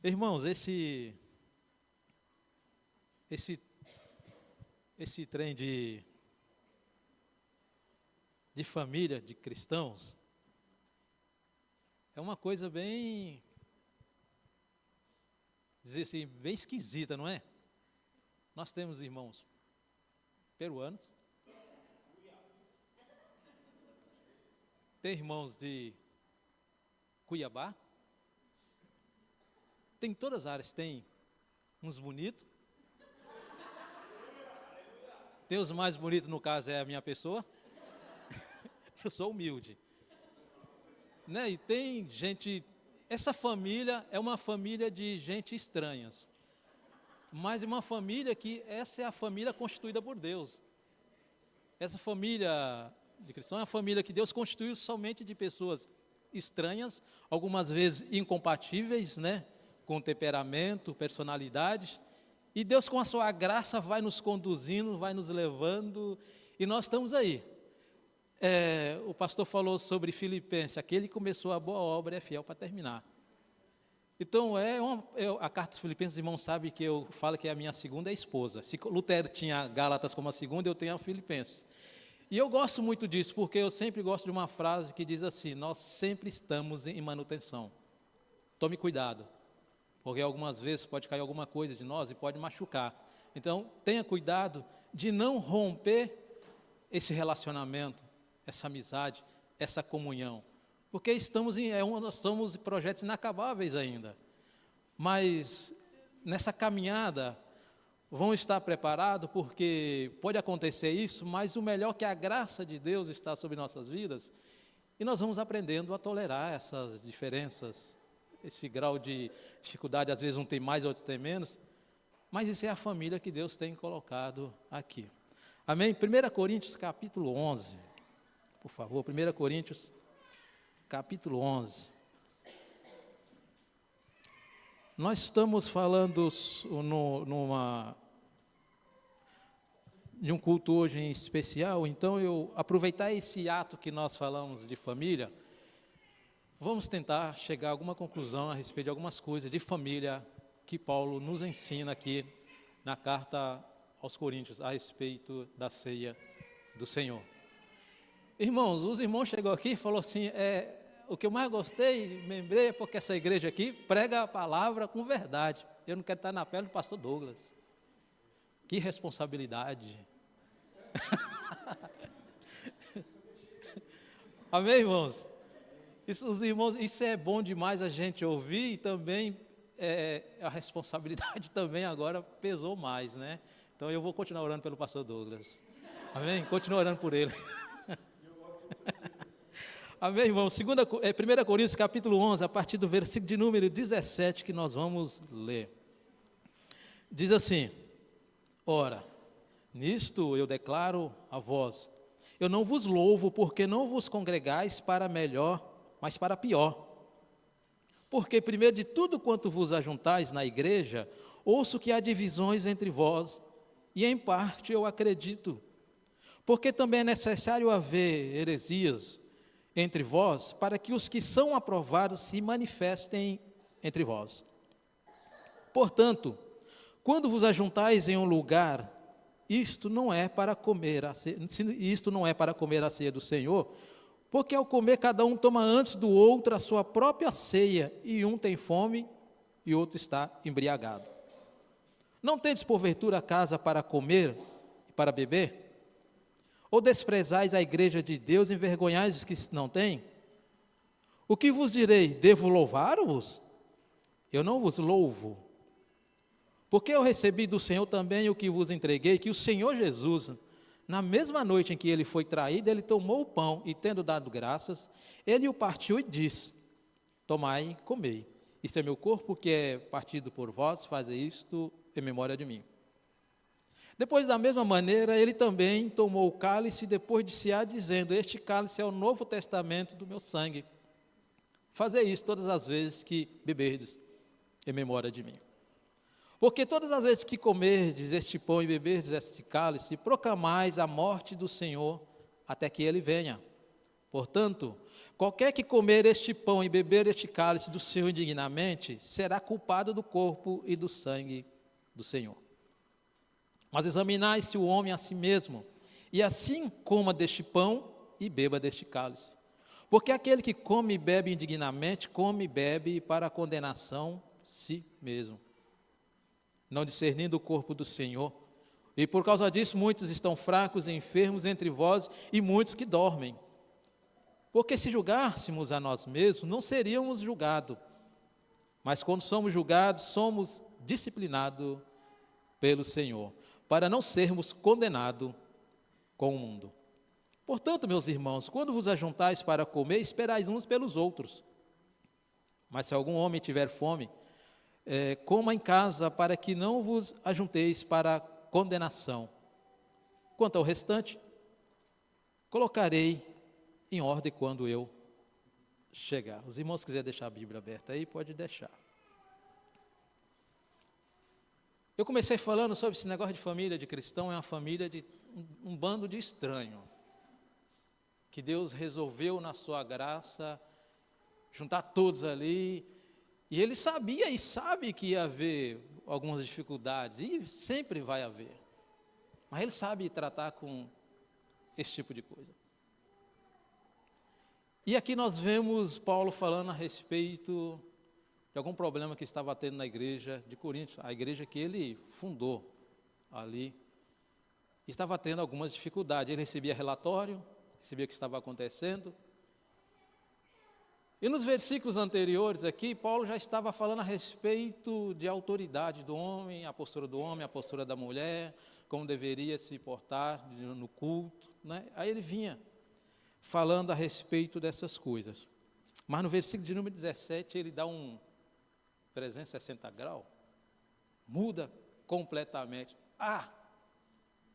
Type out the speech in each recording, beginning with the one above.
Irmãos, esse trem de família, de cristãos, é uma coisa bem, dizer assim, bem esquisita, não é? Nós temos irmãos peruanos, tem irmãos de Cuiabá, tem em todas as áreas, tem uns bonitos, tem os mais bonitos, no caso é a minha pessoa, eu sou humilde, né? E tem gente, essa família é uma família de gente estranhas, mas é uma família que, essa é a família constituída por Deus. Essa família de cristão é uma família que Deus constituiu somente de pessoas estranhas, algumas vezes incompatíveis, né? Com temperamento, personalidades, e Deus com a sua graça vai nos conduzindo, vai nos levando, e nós estamos aí. O pastor falou sobre Filipenses, aquele que começou a boa obra é fiel para terminar. Então, a carta dos Filipenses, irmãos, sabe que eu falo que é a minha segunda esposa. Se Lutero tinha Gálatas como a segunda, eu tenho a Filipenses. E eu gosto muito disso, porque eu sempre gosto de uma frase que diz assim: nós sempre estamos em manutenção. Tome cuidado, porque algumas vezes pode cair alguma coisa de nós e pode machucar. Então, tenha cuidado de não romper esse relacionamento, essa amizade, essa comunhão. Porque nós somos projetos inacabáveis ainda. Mas nessa caminhada, vão estar preparados, porque pode acontecer isso, mas o melhor é que a graça de Deus está sobre nossas vidas, e nós vamos aprendendo a tolerar essas diferenças, esse grau de dificuldade, às vezes um tem mais, outro tem menos, mas isso é a família que Deus tem colocado aqui. Amém? 1 Coríntios capítulo 11, por favor, 1 Coríntios capítulo 11. Nós estamos falando de um culto hoje em especial, então eu aproveitar esse ato que nós falamos de família, vamos tentar chegar a alguma conclusão a respeito de algumas coisas de família que Paulo nos ensina aqui na carta aos Coríntios a respeito da ceia do Senhor. Irmãos, os irmãos chegou aqui e falou assim, o que eu mais gostei, lembrei, é porque essa igreja aqui prega a palavra com verdade. Eu não quero estar na pele do pastor Douglas. Que responsabilidade. Amém, irmãos? Isso é bom demais a gente ouvir, e também a responsabilidade também agora pesou mais, né? Então eu vou continuar orando pelo pastor Douglas. Amém? Continuo orando por ele. Amém, irmão? 1 Coríntios capítulo 11, a partir do versículo de número 17, que nós vamos ler. Diz assim: ora, nisto eu declaro a vós, eu não vos louvo, porque não vos congregais para melhor, mas para pior. Porque primeiro de tudo quanto vos ajuntais na igreja, ouço que há divisões entre vós, e em parte eu acredito. Porque também é necessário haver heresias entre vós, para que os que são aprovados se manifestem entre vós. Portanto, quando vos ajuntais em um lugar, isto não é para comer a ceia do Senhor, porque ao comer cada um toma antes do outro a sua própria ceia, e um tem fome e outro está embriagado. Não tendes porventura casa para comer e para beber? Ou desprezais a igreja de Deus, envergonhais os que não têm? O que vos direi? Devo louvar-vos? Eu não vos louvo. Porque eu recebi do Senhor também o que vos entreguei, que o Senhor Jesus, na mesma noite em que ele foi traído, ele tomou o pão e, tendo dado graças, ele o partiu e disse: tomai e comei. Isto é meu corpo que é partido por vós, fazei isto em memória de mim. Depois, da mesma maneira, ele também tomou o cálice, depois de cear, dizendo: este cálice é o novo testamento do meu sangue. Fazei isso todas as vezes que beberdes, em memória de mim. Porque todas as vezes que comerdes este pão e beberdes este cálice, proclamais a morte do Senhor, até que ele venha. Portanto, Qualquer que comer este pão e beber este cálice do Senhor indignamente, será culpado do corpo e do sangue do Senhor. Mas examinai-se o homem a si mesmo, e assim coma deste pão e beba deste cálice. Porque aquele que come e bebe indignamente, come e bebe para a condenação si mesmo, não discernindo o corpo do Senhor. E por causa disso, muitos estão fracos e enfermos entre vós, e muitos que dormem. Porque se julgássemos a nós mesmos, não seríamos julgados. Mas quando somos julgados, somos disciplinados pelo Senhor, para não sermos condenados com o mundo. Portanto, meus irmãos, quando vos ajuntais para comer, esperais uns pelos outros. Mas se algum homem tiver fome, coma em casa, para que não vos ajunteis para condenação. Quanto ao restante, colocarei em ordem quando eu chegar. Os irmãos quiserem deixar a Bíblia aberta aí, pode deixar. Eu comecei falando sobre esse negócio de família de cristão, é uma família de um bando de estranhos, que Deus resolveu na sua graça juntar todos ali, e Ele sabia e sabe que ia haver algumas dificuldades, e sempre vai haver, mas Ele sabe tratar com esse tipo de coisa. E aqui nós vemos Paulo falando a respeito de algum problema que estava tendo na igreja de Corinto, a igreja que ele fundou ali, estava tendo algumas dificuldades. Ele recebia relatório, recebia o que estava acontecendo. E nos versículos anteriores aqui, Paulo já estava falando a respeito de autoridade do homem, a postura da mulher, como deveria se portar no culto, né? Aí ele vinha falando a respeito dessas coisas. Mas no versículo de número 17, ele dá um 360 graus, muda completamente.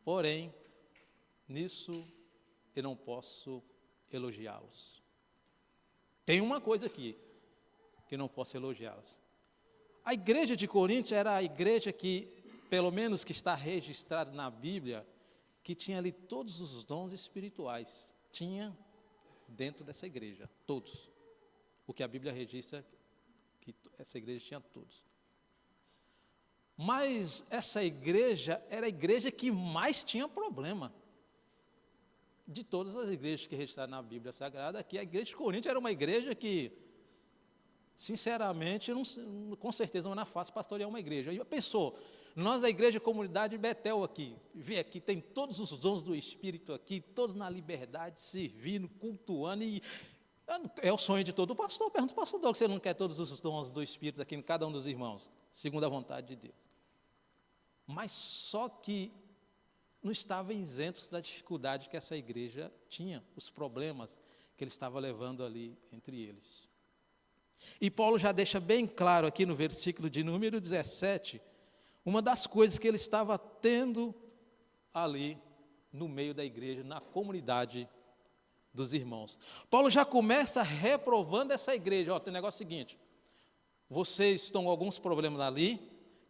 Porém, nisso eu não posso elogiá-los. Tem uma coisa aqui, que eu não posso elogiá-los. A igreja de Corinto era a igreja que, pelo menos que está registrada na Bíblia, que tinha ali todos os dons espirituais. Tinha dentro dessa igreja, todos. O que a Bíblia registra, que essa igreja tinha todos. Mas essa igreja era a igreja que mais tinha problema. De todas as igrejas que registraram na Bíblia Sagrada, aqui a igreja de Corinto era uma igreja que, sinceramente, com certeza não era fácil pastorear uma igreja. E pensou, nós da igreja comunidade Betel aqui, vem aqui, tem todos os dons do Espírito aqui, todos na liberdade, servindo, cultuando, e é o sonho de todo pastor. Pergunta, pastor Douglas, você não quer todos os dons do Espírito aqui em cada um dos irmãos, segundo a vontade de Deus? Mas só que não estavam isentos da dificuldade que essa igreja tinha, os problemas que ele estava levando ali entre eles. E Paulo já deixa bem claro aqui no versículo de número 17, uma das coisas que ele estava tendo ali no meio da igreja, na comunidade dos irmãos. Paulo já começa reprovando essa igreja. Tem o negócio seguinte, vocês estão com alguns problemas ali,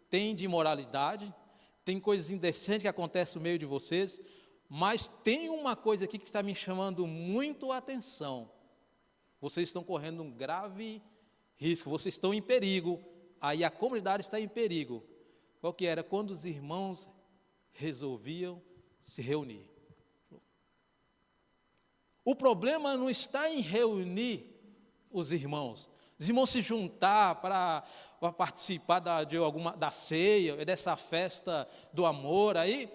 tem de imoralidade, tem coisas indecentes que acontecem no meio de vocês, mas tem uma coisa aqui que está me chamando muito a atenção. Vocês estão correndo um grave risco, vocês estão em perigo, aí a comunidade está em perigo. Qual que era? Quando os irmãos resolviam se reunir. O problema não está em reunir os irmãos se juntar para participar da ceia, dessa festa do amor aí,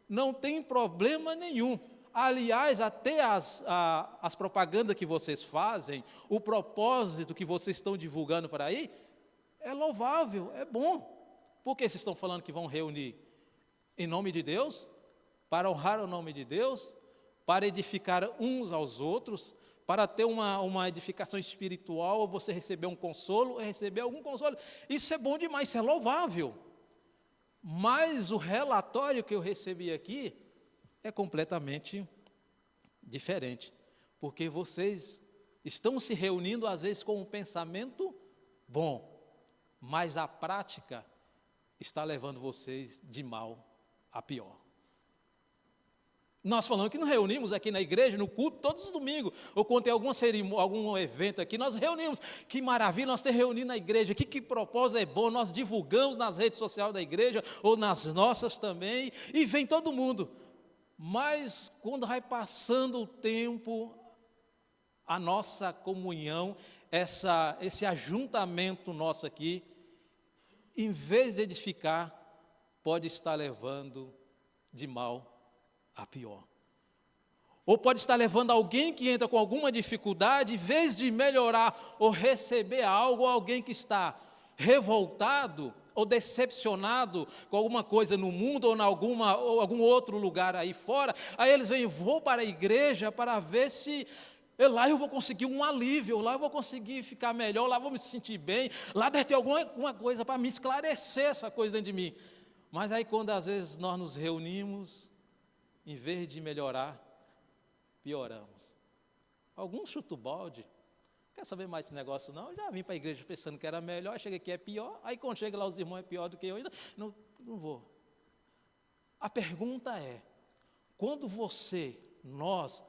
não tem problema nenhum. Aliás, até as propagandas que vocês fazem, o propósito que vocês estão divulgando por aí, é louvável, é bom. Por que vocês estão falando que vão reunir? Em nome de Deus? Para honrar o nome de Deus? Para edificar uns aos outros? Para ter uma edificação espiritual, ou você receber um consolo, ou receber algum consolo. Isso é bom demais, isso é louvável. Mas o relatório que eu recebi aqui é completamente diferente. Porque vocês estão se reunindo, às vezes, com um pensamento bom, mas a prática está levando vocês de mal a pior. Nós falamos que nos reunimos aqui na igreja, no culto, todos os domingos, ou quando tem alguma cerimônia, algum evento aqui, nós reunimos. Que maravilha nós ter reunido na igreja, que propósito é bom, nós divulgamos nas redes sociais da igreja, ou nas nossas também, e vem todo mundo. Mas quando vai passando o tempo, a nossa comunhão, esse ajuntamento nosso aqui, em vez de edificar, pode estar levando de mal a pior. Ou pode estar levando alguém que entra com alguma dificuldade, em vez de melhorar ou receber algo, alguém que está revoltado ou decepcionado com alguma coisa no mundo ou ou algum outro lugar aí fora, aí eles vêm, vou para a igreja para ver se lá eu vou conseguir um alívio, lá eu vou conseguir ficar melhor, lá eu vou me sentir bem, lá deve ter alguma coisa para me esclarecer essa coisa dentro de mim. Mas aí quando às vezes nós nos reunimos, em vez de melhorar, pioramos. Alguns chutam o balde, não quer saber mais desse negócio não, eu já vim para a igreja pensando que era melhor, chega aqui é pior, aí quando chega lá os irmãos é pior do que eu ainda, não vou. A pergunta é, quando nós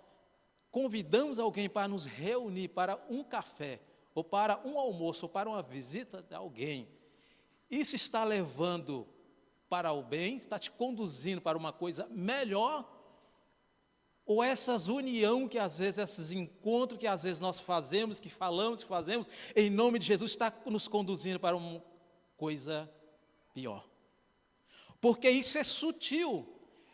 convidamos alguém para nos reunir para um café, ou para um almoço, ou para uma visita de alguém, isso está levando para o bem, está te conduzindo para uma coisa melhor, ou essas união que às vezes, esses encontros que às vezes nós fazemos, que falamos, que fazemos, em nome de Jesus, está nos conduzindo para uma coisa pior. Porque isso é sutil.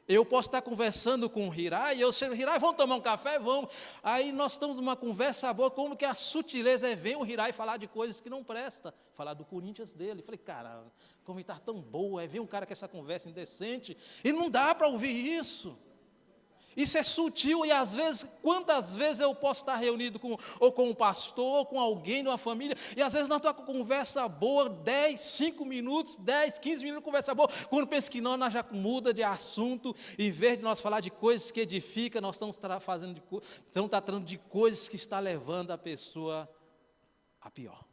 Eu posso estar conversando com o Hirai, e eu chego, Hirai, vamos tomar um café? Vamos. Aí nós estamos numa conversa boa, como que a sutileza vem o Hirai falar de coisas que não presta, falar do Corinthians dele. Eu falei, cara, como está tão boa, vem um cara com essa conversa indecente, e não dá para ouvir isso. Isso é sutil e às vezes, quantas vezes eu posso estar reunido com um pastor, ou com alguém de uma família, e às vezes nós estamos com conversa boa, 10, 5 minutos, 10, 15 minutos de conversa boa, quando pensa que não, nós já muda de assunto, em vez de nós falar de coisas que edificam, nós estamos tratando de coisas que está levando a pessoa a pior.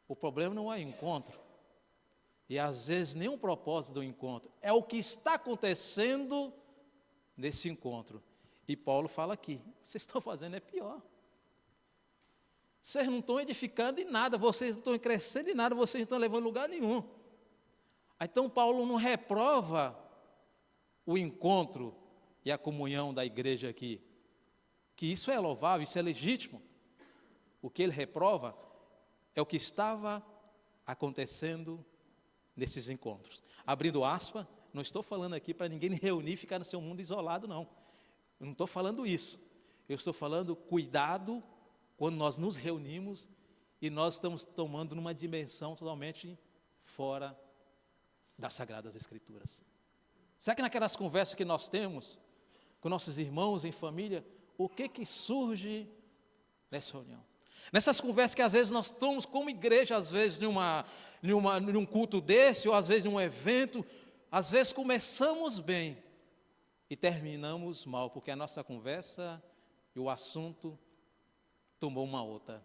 O problema não é o encontro, e às vezes nem o propósito do encontro, é o que está acontecendo nesse encontro. E Paulo fala aqui, o que vocês estão fazendo é pior. Vocês não estão edificando em nada, vocês não estão crescendo em nada, vocês não estão levando lugar nenhum. Então Paulo não reprova o encontro e a comunhão da igreja aqui, que isso é louvável, isso é legítimo. O que ele reprova é o que estava acontecendo nesses encontros. Abrindo aspas, não estou falando aqui para ninguém reunir e ficar no seu mundo isolado, não. Eu não estou falando isso. Eu estou falando cuidado quando nós nos reunimos e nós estamos tomando numa dimensão totalmente fora das Sagradas Escrituras. Será que naquelas conversas que nós temos com nossos irmãos em família, o que surge nessa reunião? Nessas conversas que às vezes nós estamos como igreja, às vezes num culto desse, ou às vezes num evento, às vezes começamos bem e terminamos mal, porque a nossa conversa e o assunto tomou uma outra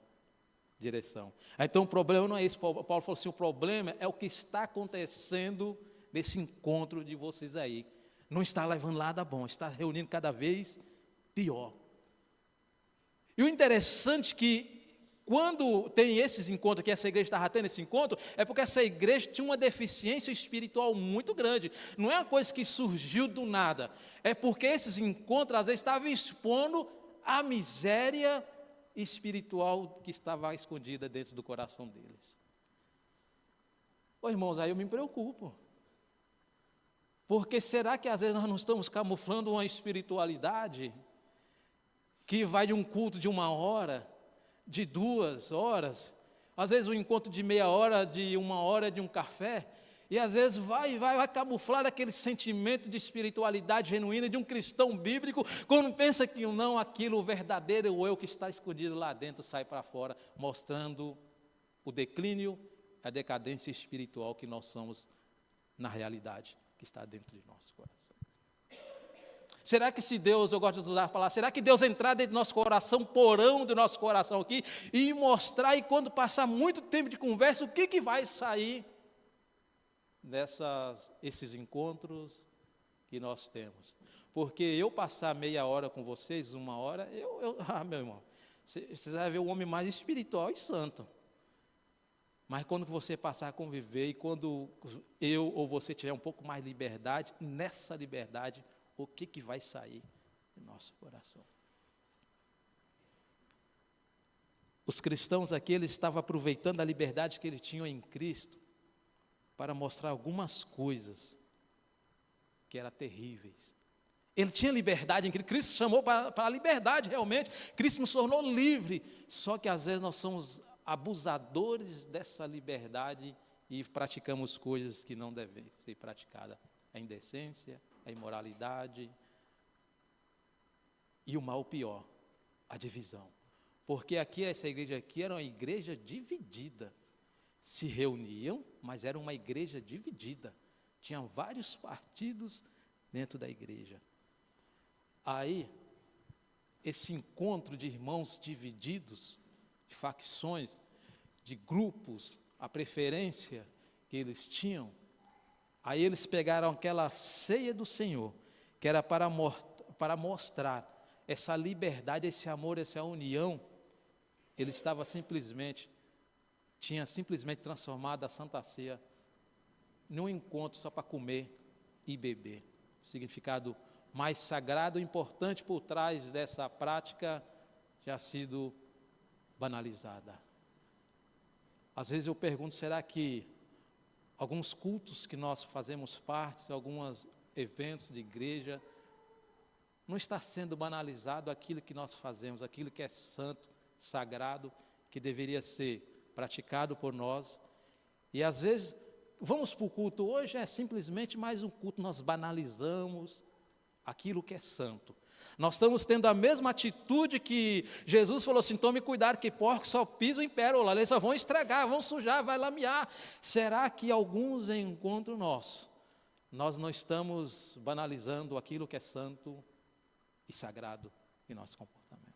direção. Então o problema não é isso, Paulo falou assim, o problema é o que está acontecendo nesse encontro de vocês aí. Não está levando nada bom, está reunindo cada vez pior. E o interessante é que quando tem esses encontros, que essa igreja estava tendo esse encontro, é porque essa igreja tinha uma deficiência espiritual muito grande. Não é uma coisa que surgiu do nada. É porque esses encontros, às vezes, estavam expondo a miséria espiritual que estava escondida dentro do coração deles. Ô irmãos, aí eu me preocupo. Porque será que às vezes nós não estamos camuflando uma espiritualidade que vai de um culto de 1 hora, de 2 horas, às vezes um encontro de meia hora, de 1 hora de um café, e às vezes vai camuflar aquele sentimento de espiritualidade genuína de um cristão bíblico, quando pensa que não, aquilo, o verdadeiro eu que está escondido lá dentro, sai para fora, mostrando o declínio, a decadência espiritual que nós somos na realidade que está dentro de nosso coração. Será que se Deus, eu gosto de usar a palavra, será que Deus entrar dentro do nosso coração, porão do nosso coração aqui, e mostrar, e quando passar muito tempo de conversa, o que vai sair esses encontros que nós temos. Porque eu passar meia hora com vocês, 1 hora, meu irmão, você vai ver o homem mais espiritual e santo. Mas quando você passar a conviver e quando eu ou você tiver um pouco mais de liberdade, nessa liberdade, o que vai sair do nosso coração? Os cristãos aqui, eles estavam aproveitando a liberdade que eles tinham em Cristo para mostrar algumas coisas que eram terríveis. Ele tinha liberdade em Cristo, Cristo chamou para a liberdade realmente, Cristo nos tornou livre, só que às vezes nós somos abusadores dessa liberdade e praticamos coisas que não devem ser praticadas. A indecência, a imoralidade e o mal pior, a divisão. Porque aqui, essa igreja aqui era uma igreja dividida. Se reuniam, mas era uma igreja dividida. Tinham vários partidos dentro da igreja. Aí, esse encontro de irmãos divididos, de facções, de grupos, a preferência que eles tinham, aí eles pegaram aquela ceia do Senhor, que era para mostrar essa liberdade, esse amor, essa união. Ele tinha simplesmente transformado a Santa Ceia num encontro só para comer e beber. O significado mais sagrado e importante por trás dessa prática já sido banalizada. Às vezes eu pergunto, será que alguns cultos que nós fazemos parte, alguns eventos de igreja, não está sendo banalizado aquilo que nós fazemos, aquilo que é santo, sagrado, que deveria ser praticado por nós? E às vezes, vamos para o culto hoje, é simplesmente mais um culto, nós banalizamos aquilo que é santo. Nós estamos tendo a mesma atitude que Jesus falou assim, tome cuidado que porcos só pisam em pérola, eles só vão estragar, vão sujar, vai lamear. Será que alguns encontros nossos, nós não estamos banalizando aquilo que é santo e sagrado em nosso comportamento?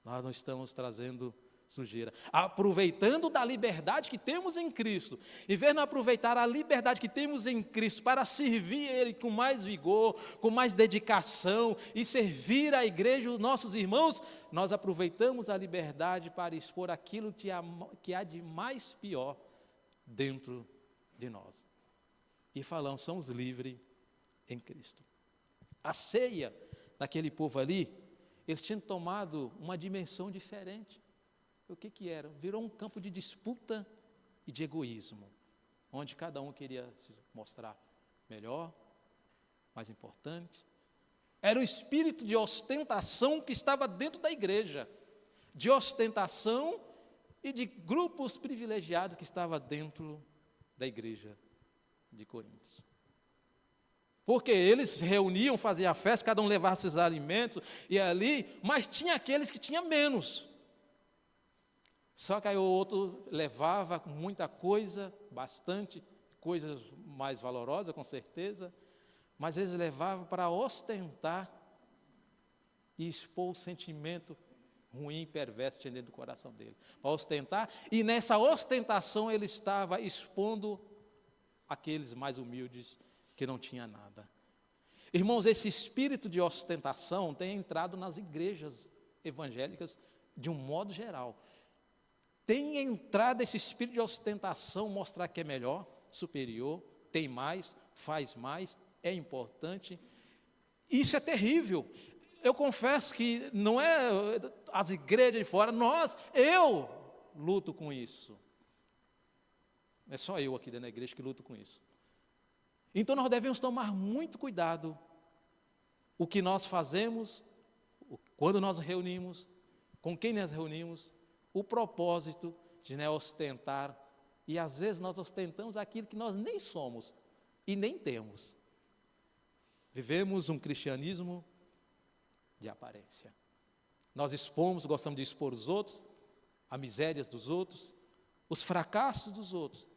Nós não estamos trazendo sujeira, aproveitando da liberdade que temos em Cristo, em vez de aproveitar a liberdade que temos em Cristo para servir Ele com mais vigor, com mais dedicação e servir a igreja, os nossos irmãos, nós aproveitamos a liberdade para expor aquilo que há de mais pior dentro de nós. E falamos, somos livres em Cristo. A ceia daquele povo ali, eles tinham tomado uma dimensão diferente. O que era? Virou um campo de disputa e de egoísmo, onde cada um queria se mostrar melhor, mais importante. Era o espírito de ostentação que estava dentro da igreja, de ostentação e de grupos privilegiados que estava dentro da igreja de Corinto. Porque eles se reuniam, faziam a festa, cada um levava seus alimentos, e ali, mas tinha aqueles que tinham menos. Só que aí o outro levava muita coisa, bastante, coisas mais valorosas, com certeza, mas eles levavam para ostentar e expor o sentimento ruim e perverso dentro do coração dele. Para ostentar, e nessa ostentação ele estava expondo aqueles mais humildes que não tinham nada. Irmãos, esse espírito de ostentação tem entrado nas igrejas evangélicas de um modo geral. Tem entrado esse espírito de ostentação, mostrar que é melhor, superior, tem mais, faz mais, é importante. Isso é terrível. Eu confesso que não é as igrejas de fora, eu luto com isso. Não é só eu aqui dentro da igreja que luto com isso. Então nós devemos tomar muito cuidado o que nós fazemos, quando nós reunimos, com quem nós reunimos, o propósito de ostentar, e às vezes nós ostentamos aquilo que nós nem somos e nem temos. Vivemos um cristianismo de aparência. Nós expomos, gostamos de expor os outros, as misérias dos outros, os fracassos dos outros,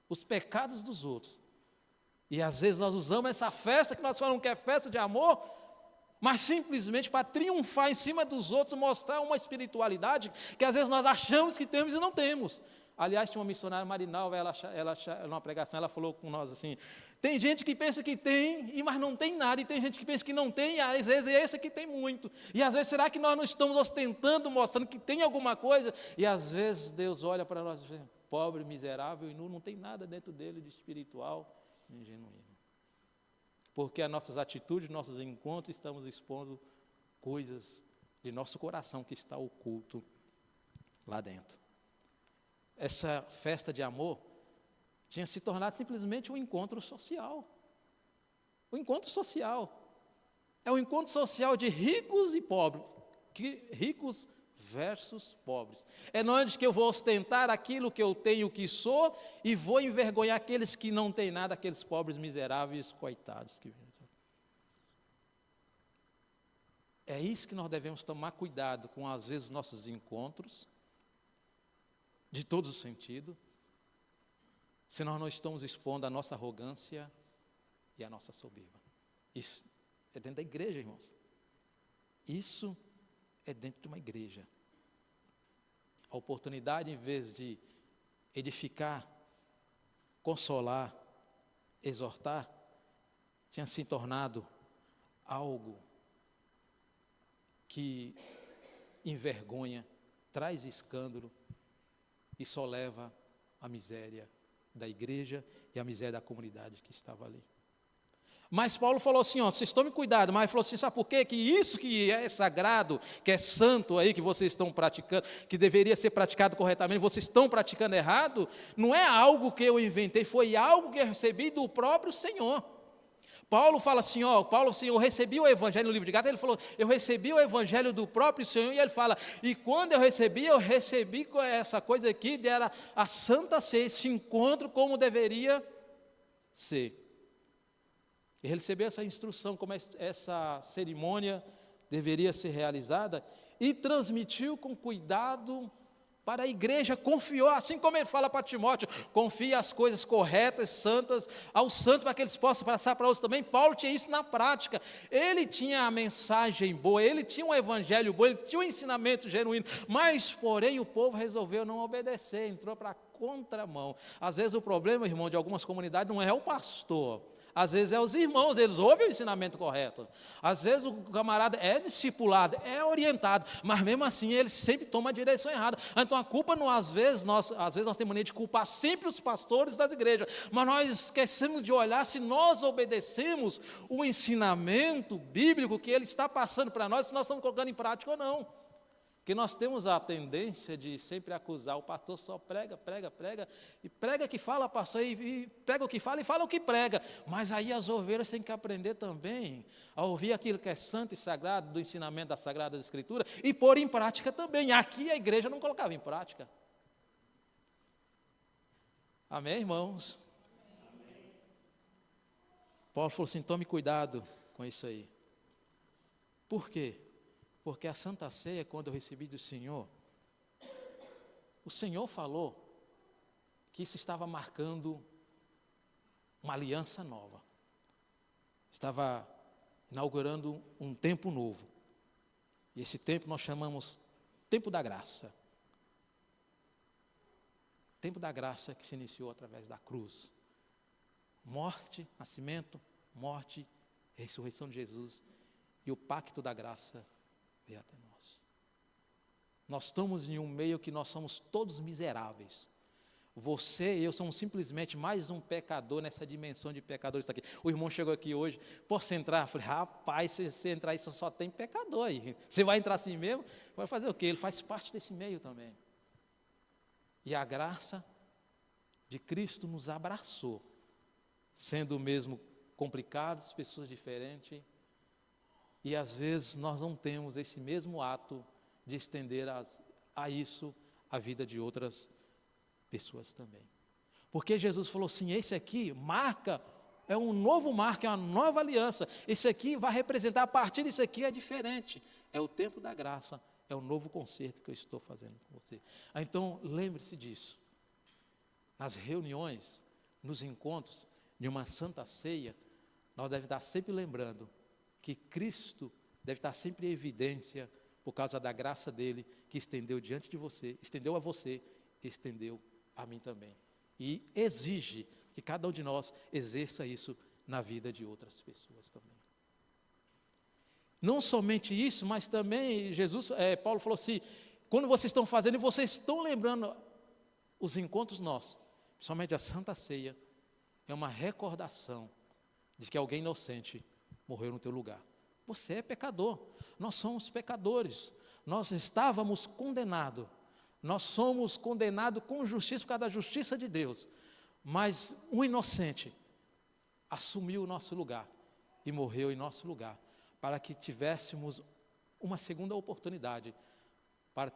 os pecados dos outros. E às vezes nós usamos essa festa que nós falamos que é festa de amor, mas simplesmente para triunfar em cima dos outros, mostrar uma espiritualidade que às vezes nós achamos que temos e não temos. Aliás, tinha uma missionária Marinalva, numa pregação, ela falou com nós assim, tem gente que pensa que tem, mas não tem nada, e tem gente que pensa que não tem, e às vezes é esse que tem muito. E às vezes, será que nós não estamos ostentando, mostrando que tem alguma coisa? E às vezes Deus olha para nós e diz, pobre, miserável e nu, não tem nada dentro dele de espiritual nem genuíno. Porque as nossas atitudes, nossos encontros, estamos expondo coisas de nosso coração que está oculto lá dentro. Essa festa de amor tinha se tornado simplesmente um encontro social. Um encontro social. É um encontro social de ricos e pobres. Ricos versus pobres. É onde que eu vou ostentar aquilo que eu tenho, que sou, e vou envergonhar aqueles que não têm nada, aqueles pobres miseráveis, coitados. É isso que nós devemos tomar cuidado com, às vezes, nossos encontros, de todos os sentidos, se nós não estamos expondo a nossa arrogância e a nossa soberba. Isso é dentro da igreja, irmãos. Isso é dentro de uma igreja. A oportunidade, em vez de edificar, consolar, exortar, tinha se tornado algo que envergonha, traz escândalo e só leva à miséria da igreja e à miséria da comunidade que estava ali. Mas Paulo falou assim, vocês tomem cuidado, mas falou assim, sabe por quê? Que isso que é sagrado, que é santo aí, que vocês estão praticando, que deveria ser praticado corretamente, vocês estão praticando errado, não é algo que eu inventei, foi algo que eu recebi do próprio Senhor. Paulo fala assim, eu recebi o evangelho no livro de Gálatas, ele falou, eu recebi o evangelho do próprio Senhor, e ele fala, e quando eu recebi com essa coisa aqui, era a Santa Ceia, esse encontro como deveria ser. Ele recebeu essa instrução, como essa cerimônia deveria ser realizada, e transmitiu com cuidado para a igreja, confiou, assim como ele fala para Timóteo, confia as coisas corretas, santas, aos santos, para que eles possam passar para outros também. Paulo tinha isso na prática, ele tinha a mensagem boa, ele tinha um evangelho bom, ele tinha um ensinamento genuíno, mas porém o povo resolveu não obedecer, entrou para a contramão. Às vezes o problema, irmão, de algumas comunidades não é o pastor, às vezes é os irmãos, eles ouvem o ensinamento correto. Às vezes o camarada é discipulado, é orientado, mas mesmo assim ele sempre toma a direção errada. Então a culpa não, às vezes nós temos mania de culpar sempre os pastores das igrejas, mas nós esquecemos de olhar se nós obedecemos o ensinamento bíblico que ele está passando para nós, se nós estamos colocando em prática ou não. Porque nós temos a tendência de sempre acusar, o pastor só prega, e prega que fala, pastor, e prega o que fala e fala o que prega. Mas aí as ovelhas têm que aprender também a ouvir aquilo que é santo e sagrado, do ensinamento das Sagradas Escrituras, e pôr em prática também. Aqui a igreja não colocava em prática. Amém, irmãos? Amém. Paulo falou assim, tome cuidado com isso aí. Por quê? Porque a Santa Ceia, quando eu recebi do Senhor, o Senhor falou que isso estava marcando uma aliança nova. Estava inaugurando um tempo novo. E esse tempo nós chamamos tempo da graça. Tempo da graça que se iniciou através da cruz. Morte, nascimento, morte, ressurreição de Jesus e o pacto da graça veio até nós. Nós estamos em um meio que nós somos todos miseráveis. Você e eu somos simplesmente mais um pecador nessa dimensão de pecadores aqui. O irmão chegou aqui hoje, posso entrar? Eu falei, rapaz, se você entrar aí, só tem pecador aí. Você vai entrar assim mesmo? Vai fazer o quê? Ele faz parte desse meio também. E a graça de Cristo nos abraçou, sendo mesmo complicados, pessoas diferentes. E às vezes nós não temos esse mesmo ato de estender a isso a vida de outras pessoas também. Porque Jesus falou assim, esse aqui marca, é um novo marco, é uma nova aliança. Esse aqui vai representar, a partir disso aqui é diferente. É o tempo da graça, é o novo concerto que eu estou fazendo com você. Então lembre-se disso. Nas reuniões, nos encontros de uma santa ceia, nós devemos estar sempre lembrando que Cristo deve estar sempre em evidência por causa da graça dele que estendeu diante de você, estendeu a você, estendeu a mim também. E exige que cada um de nós exerça isso na vida de outras pessoas também. Não somente isso, mas também Paulo falou assim, quando vocês estão fazendo e vocês estão lembrando os encontros nossos, principalmente a Santa Ceia, é uma recordação de que alguém inocente morreu no teu lugar. Você é pecador, nós somos pecadores, nós estávamos condenados, nós somos condenados com justiça por causa da justiça de Deus, mas um inocente assumiu o nosso lugar e morreu em nosso lugar, para que tivéssemos uma segunda oportunidade para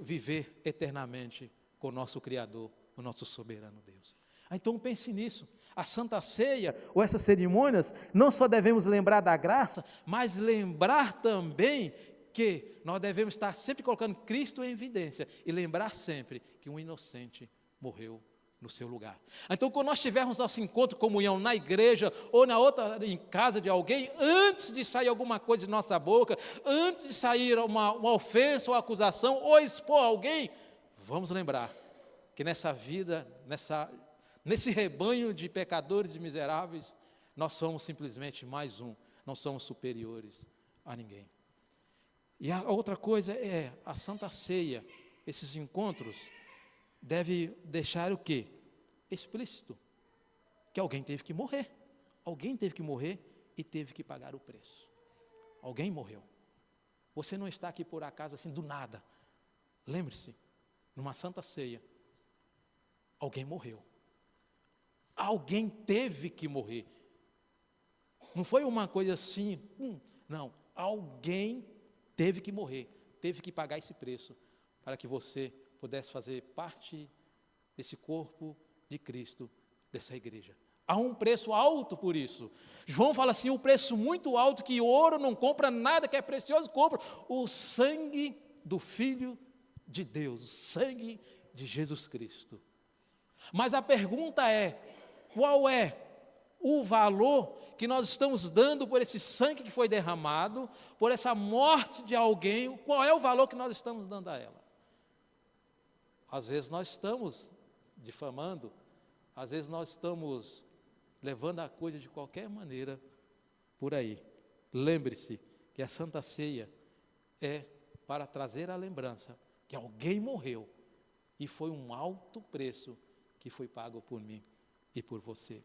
viver eternamente com o nosso Criador, o nosso soberano Deus. Então pense nisso, a Santa Ceia, ou essas cerimônias, não só devemos lembrar da graça, mas lembrar também que nós devemos estar sempre colocando Cristo em evidência, e lembrar sempre que um inocente morreu no seu lugar. Então, quando nós tivermos nosso encontro, comunhão na igreja, ou em casa de alguém, antes de sair alguma coisa de nossa boca, antes de sair uma ofensa ou acusação, ou expor alguém, vamos lembrar que nessa vida, nesse rebanho de pecadores e miseráveis, nós somos simplesmente mais um, não somos superiores a ninguém. E a outra coisa é a Santa Ceia, esses encontros deve deixar o quê? Explícito, que alguém teve que morrer e teve que pagar o preço. Alguém morreu. Você não está aqui por acaso assim do nada. Lembre-se, numa Santa Ceia, alguém morreu. Alguém teve que morrer. Não foi uma coisa assim, não. Alguém teve que morrer, teve que pagar esse preço, para que você pudesse fazer parte desse corpo de Cristo, dessa igreja. Há um preço alto por isso. João fala assim, um preço muito alto, que ouro não compra nada, que é precioso compra o sangue do Filho de Deus, o sangue de Jesus Cristo. Mas a pergunta é, qual é o valor que nós estamos dando por esse sangue que foi derramado, por essa morte de alguém, qual é o valor que nós estamos dando a ela? Às vezes nós estamos difamando, às vezes nós estamos levando a coisa de qualquer maneira por aí. Lembre-se que a Santa Ceia é para trazer a lembrança que alguém morreu e foi um alto preço que foi pago por mim e por você.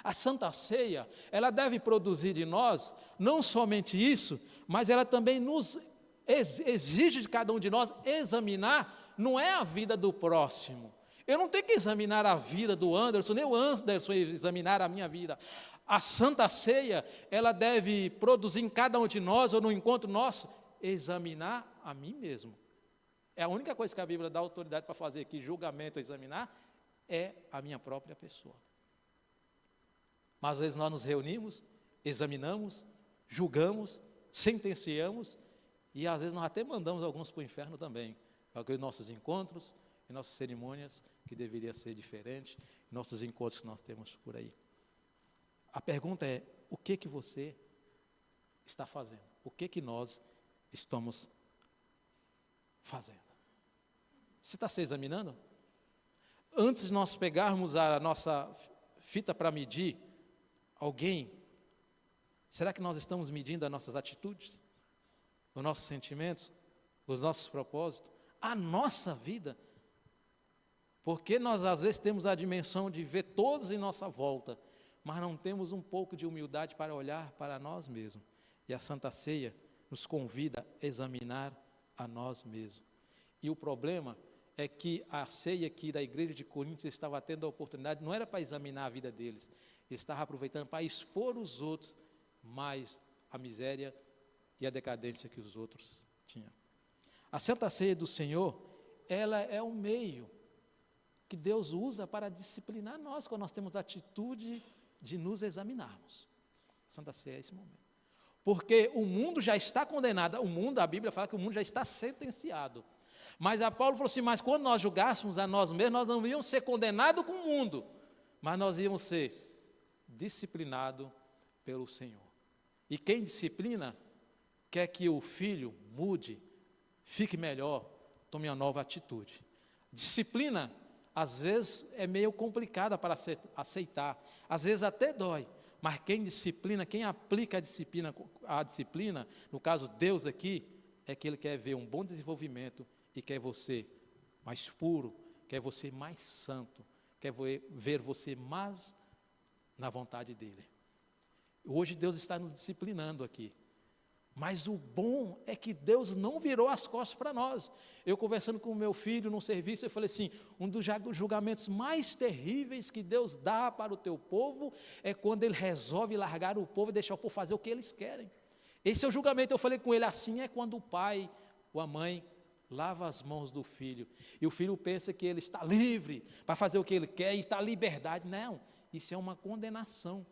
A Santa Ceia, ela deve produzir de nós não somente isso, mas ela também nos exige de cada um de nós examinar, não é a vida do próximo. Eu não tenho que examinar a vida do Anderson, nem o Anderson examinar a minha vida. A Santa Ceia, ela deve produzir em cada um de nós, ou no encontro nosso, examinar a mim mesmo. É a única coisa que a Bíblia dá autoridade para fazer aqui, julgamento, examinar, é a minha própria pessoa. Mas às vezes nós nos reunimos, examinamos, julgamos, sentenciamos, e às vezes nós até mandamos alguns para o inferno também, para os nossos encontros e nossas cerimônias, que deveria ser diferente, nossos encontros que nós temos por aí. A pergunta é, o que você está fazendo? O que nós estamos fazendo? Você está se examinando? Antes de nós pegarmos a nossa fita para medir alguém, será que nós estamos medindo as nossas atitudes, os nossos sentimentos, os nossos propósitos, a nossa vida? Porque nós às vezes temos a dimensão de ver todos em nossa volta, mas não temos um pouco de humildade para olhar para nós mesmos. E a Santa Ceia nos convida a examinar a nós mesmos. E o problema é que a ceia aqui da igreja de Coríntios estava tendo a oportunidade, não era para examinar a vida deles, eles estavam aproveitando para expor os outros mais a miséria e a decadência que os outros tinham. A Santa Ceia do Senhor, ela é um meio que Deus usa para disciplinar nós, quando nós temos a atitude de nos examinarmos. A Santa Ceia é esse momento. Porque o mundo já está condenado, a Bíblia fala que o mundo já está sentenciado. Mas a Paulo falou assim, mas quando nós julgássemos a nós mesmos, nós não íamos ser condenados com o mundo, mas nós íamos ser disciplinados pelo Senhor. E quem disciplina, quer que o filho mude, fique melhor, tome uma nova atitude. Disciplina às vezes é meio complicada para aceitar, às vezes até dói, mas quem disciplina, quem aplica a disciplina, no caso Deus aqui, é que Ele quer ver um bom desenvolvimento e quer você mais puro, quer você mais santo, quer ver você mais na vontade dEle. Hoje Deus está nos disciplinando aqui. Mas o bom é que Deus não virou as costas para nós. Eu conversando com o meu filho num serviço, eu falei assim, um dos julgamentos mais terríveis que Deus dá para o teu povo é quando Ele resolve largar o povo e deixar o povo fazer o que eles querem. Esse é o julgamento. Eu falei com ele, assim é quando o pai ou a mãe lava as mãos do filho, e o filho pensa que ele está livre para fazer o que ele quer, e está à liberdade. Não, isso é uma condenação,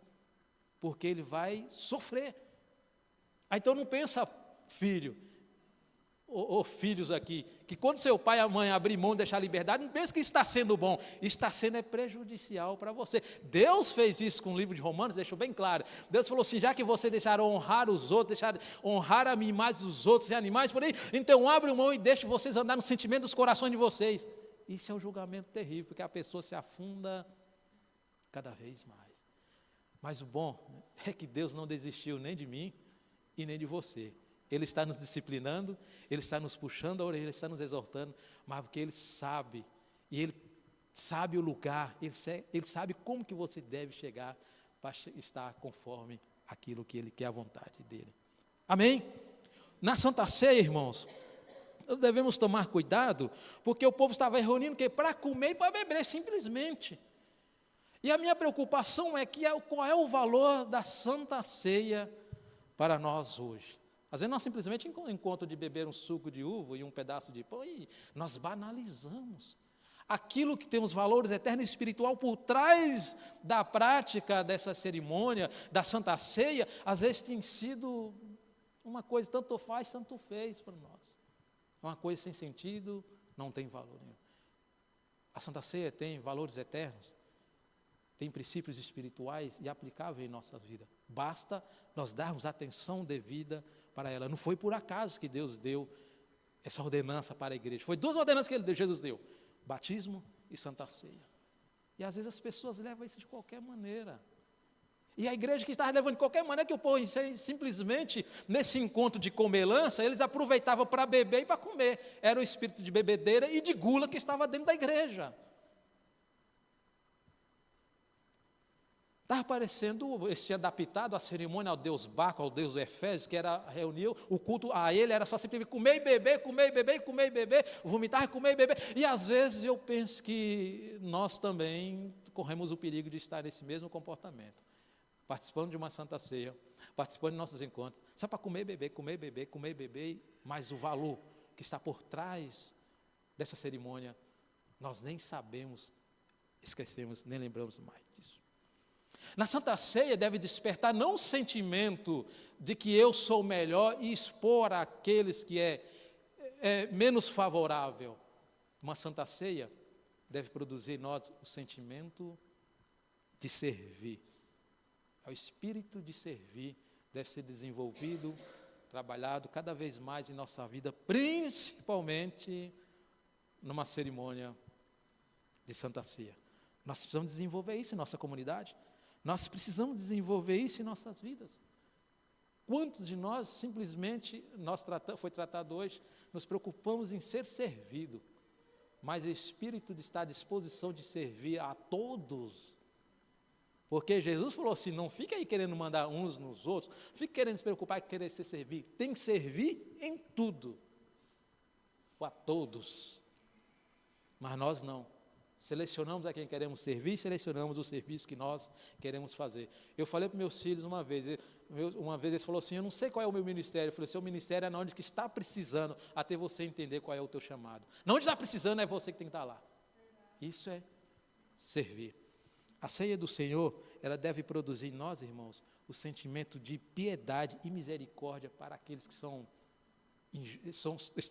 porque ele vai sofrer. Então não pensa, filho, ou filhos aqui, que quando seu pai e a mãe abrir mão de deixar a liberdade, não pense que está sendo bom, está sendo prejudicial para você. Deus fez isso com o livro de Romanos, deixou bem claro. Deus falou assim, já que você deixar honrar os outros, deixar honrar a mim mais os outros e animais por aí, então abre mão e deixe vocês andar no sentimento dos corações de vocês. Isso é um julgamento terrível, porque a pessoa se afunda cada vez mais. Mas o bom é que Deus não desistiu nem de mim e nem de você. Ele está nos disciplinando, Ele está nos puxando a orelha, Ele está nos exortando, mas porque Ele sabe, e Ele sabe o lugar, Ele sabe como que você deve chegar para estar conforme aquilo que Ele quer, a vontade dEle. Amém? Na Santa Ceia, irmãos, nós devemos tomar cuidado, porque o povo estava reunindo para comer e para beber, simplesmente. E a minha preocupação é que qual é o valor da Santa Ceia para nós hoje. Às vezes nós simplesmente, em encontro de beber um suco de uva e um pedaço de pão, nós banalizamos. Aquilo que tem os valores eternos e espiritual por trás da prática dessa cerimônia, da Santa Ceia, às vezes tem sido uma coisa, tanto faz, tanto fez para nós. Uma coisa sem sentido, não tem valor nenhum. A Santa Ceia tem valores eternos, tem princípios espirituais e aplicáveis em nossa vida. Basta nós darmos atenção devida para ela. Não foi por acaso que Deus deu essa ordenança para a igreja. Foi duas ordenanças que Jesus deu: batismo e Santa Ceia. E às vezes as pessoas levam isso de qualquer maneira. E a igreja que estava levando de qualquer maneira, que o povo simplesmente, nesse encontro de comelança, eles aproveitavam para beber e para comer. Era o espírito de bebedeira e de gula que estava dentro da igreja. Estava parecendo esse adaptado à cerimônia ao deus Baco, ao deus do Efésio, que era reuniu o culto a ele, era só simplesmente comer e beber, comer e beber, comer e beber, vomitar, comer e beber. E às vezes eu penso que nós também corremos o perigo de estar nesse mesmo comportamento, participando de uma Santa Ceia, participando de nossos encontros, só para comer e beber, comer e beber, comer e beber, mas o valor que está por trás dessa cerimônia, nós nem sabemos, esquecemos, nem lembramos mais disso. Na Santa Ceia deve despertar não o sentimento de que eu sou melhor e expor àqueles que é menos favorável. Uma Santa Ceia deve produzir em nós o sentimento de servir. O espírito de servir deve ser desenvolvido, trabalhado cada vez mais em nossa vida, principalmente numa cerimônia de Santa Ceia. Nós precisamos desenvolver isso em nossa comunidade. Nós precisamos desenvolver isso em nossas vidas. Quantos de nós simplesmente, foi tratado hoje, nos preocupamos em ser servido, mas o espírito de estar à disposição de servir a todos. Porque Jesus falou assim, não fica aí querendo mandar uns nos outros, não fica querendo se preocupar em querer ser servir, tem que servir em tudo, a todos. Mas nós não. Selecionamos a quem queremos servir, selecionamos o serviço que nós queremos fazer. Eu falei para meus filhos uma vez eles falaram assim, eu não sei qual é o meu ministério. Eu falei, seu ministério é onde que está precisando, até você entender qual é o teu chamado. Não onde está precisando, é você que tem que estar lá. Isso é servir. A ceia do Senhor, ela deve produzir em nós, irmãos, o sentimento de piedade e misericórdia para aqueles que estão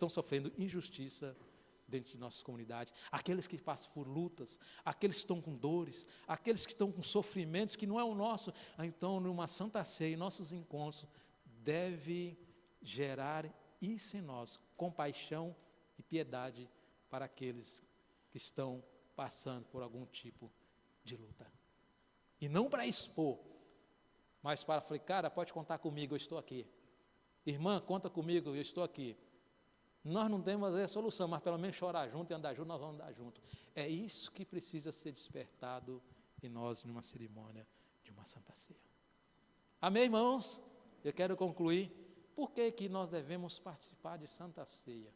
sofrendo injustiça dentro de nossa comunidade, aqueles que passam por lutas, aqueles que estão com dores, aqueles que estão com sofrimentos que não é o nosso. Então, numa Santa Ceia, nossos encontros deve gerar isso em nós, compaixão e piedade para aqueles que estão passando por algum tipo de luta. E não para expor, mas para falar, cara, pode contar comigo, eu estou aqui. Irmã, conta comigo, eu estou aqui. Nós não temos a solução, mas pelo menos chorar junto e andar junto, nós vamos andar junto. É isso que precisa ser despertado em nós, numa cerimônia de uma Santa Ceia. Amém, irmãos? Eu quero concluir. Por que nós devemos participar de Santa Ceia?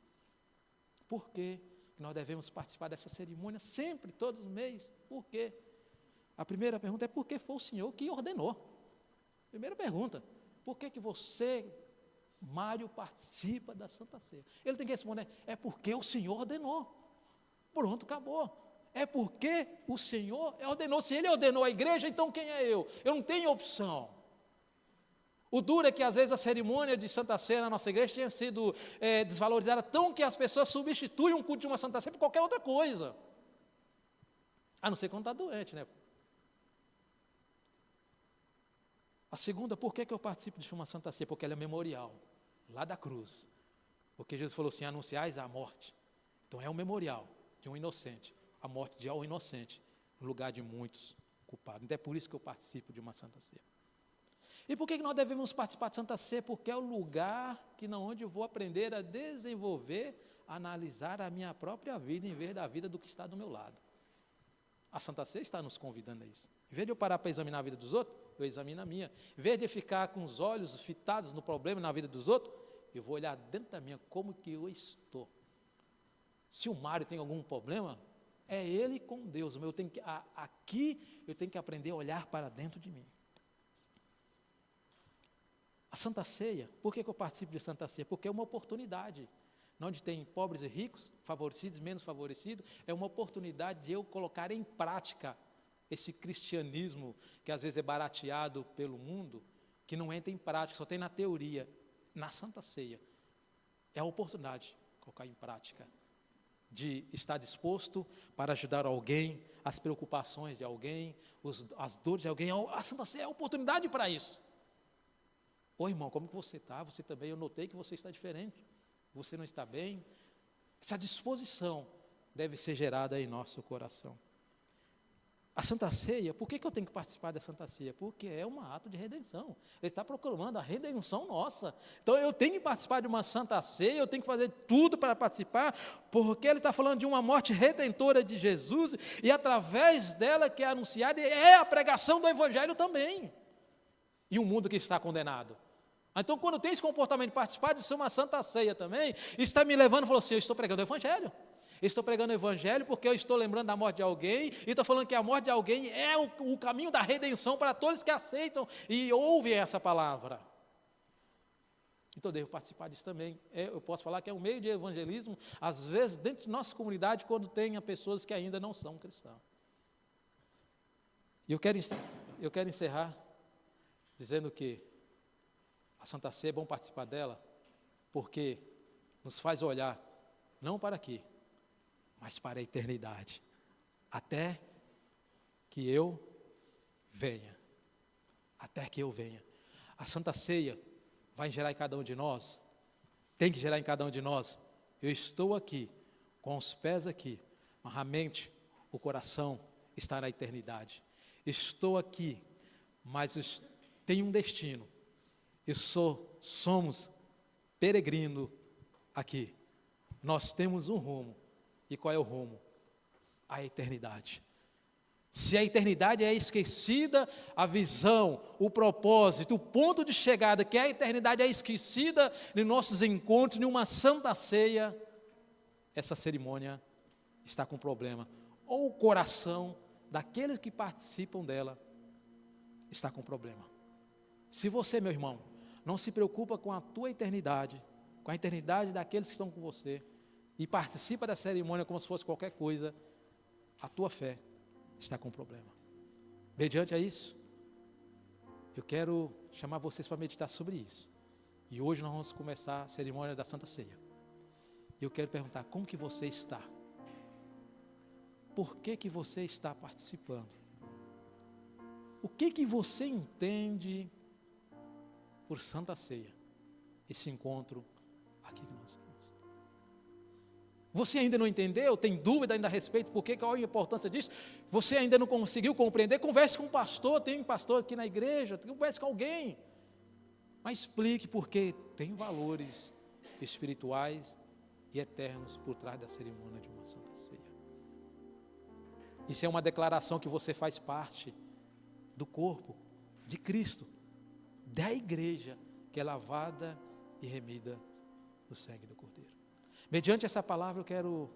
Por que nós devemos participar dessa cerimônia sempre, todos os meses? Por quê? A primeira pergunta é porque foi o Senhor que ordenou. Primeira pergunta, por que você, Mário, participa da Santa Ceia? Ele tem que responder, é porque o Senhor ordenou. Pronto, acabou. É porque o Senhor ordenou. Se Ele ordenou a igreja, então quem é eu? Eu não tenho opção. O duro é que às vezes a cerimônia de Santa Ceia na nossa igreja tinha sido desvalorizada tão que as pessoas substituem um culto de uma Santa Ceia por qualquer outra coisa. A não ser quando está doente, né? A segunda, por que eu participo de uma Santa Ceia? Porque ela é memorial, lá da cruz. Porque Jesus falou assim, anunciais a morte. Então é um memorial de um inocente, a morte de um inocente, no lugar de muitos culpados. Então é por isso que eu participo de uma Santa Ceia. E por que nós devemos participar de Santa Ceia? Porque é o lugar onde eu vou aprender a desenvolver, a analisar a minha própria vida, em vez da vida do que está do meu lado. A Santa Ceia está nos convidando a isso. Em vez de eu parar para examinar a vida dos outros, eu examino a minha. Em vez de ficar com os olhos fitados no problema, na vida dos outros, eu vou olhar dentro da minha, como que eu estou. Se o Mário tem algum problema, é ele com Deus. Aqui eu tenho que aprender a olhar para dentro de mim. A Santa Ceia, por que eu participo de Santa Ceia? Porque é uma oportunidade, onde tem pobres e ricos, favorecidos, menos favorecidos, é uma oportunidade de eu colocar em prática esse cristianismo, que às vezes é barateado pelo mundo, que não entra em prática, só tem na teoria. Na Santa Ceia, é a oportunidade de colocar em prática, de estar disposto para ajudar alguém, as preocupações de alguém, as dores de alguém. A Santa Ceia é a oportunidade para isso. Ô irmão, como que você está? Você também, eu notei que você está diferente, você não está bem. Essa disposição deve ser gerada em nosso coração. A Santa Ceia, por que eu tenho que participar da Santa Ceia? Porque é um ato de redenção. Ele está proclamando a redenção nossa. Então eu tenho que participar de uma Santa Ceia, eu tenho que fazer tudo para participar, porque ele está falando de uma morte redentora de Jesus, e através dela que é anunciada, é a pregação do Evangelho também. E um mundo que está condenado. Então, quando tem esse comportamento de participar de ser uma Santa Ceia também, está me levando e falou assim, eu estou pregando o Evangelho. Eu estou pregando o Evangelho porque eu estou lembrando da morte de alguém, e estou falando que a morte de alguém é o caminho da redenção para todos que aceitam e ouvem essa palavra. Então, eu devo participar disso também. Eu posso falar que é um meio de evangelismo, às vezes, dentro de nossa comunidade, quando tenha pessoas que ainda não são cristãos. E eu quero encerrar dizendo que a Santa Ceia é bom participar dela, porque nos faz olhar, não para aqui, mas para a eternidade, até que eu venha, A Santa Ceia vai gerar em cada um de nós, tem que gerar em cada um de nós, eu estou aqui, com os pés aqui, mas a mente, o coração está na eternidade. Estou aqui, mas tenho um destino, somos peregrino aqui, nós temos um rumo. E qual é o rumo? A eternidade. Se a eternidade é esquecida, a visão, o propósito, o ponto de chegada, que a eternidade é esquecida em nossos encontros, em uma Santa Ceia, essa cerimônia está com problema. Ou o coração daqueles que participam dela está com problema. Se você, meu irmão, não se preocupa com a tua eternidade, com a eternidade daqueles que estão com você, e participa da cerimônia como se fosse qualquer coisa, a tua fé está com problema. Mediante a isso, eu quero chamar vocês para meditar sobre isso. E hoje nós vamos começar a cerimônia da Santa Ceia. E eu quero perguntar, como que você está? Por que você está participando? O que você entende por Santa Ceia? Esse encontro aqui que nós estamos. Você ainda não entendeu? Tem dúvida ainda a respeito? Qual a importância disso? Você ainda não conseguiu compreender? Converse com um pastor, tem um pastor aqui na igreja, converse com alguém. Mas explique porque tem valores espirituais e eternos por trás da cerimônia de uma Santa Ceia. Isso é uma declaração que você faz parte do corpo de Cristo, da igreja, que é lavada e remida no sangue do Cordeiro. Mediante essa palavra, eu quero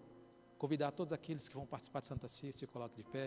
convidar todos aqueles que vão participar de Santa Ceia, se coloquem de pé.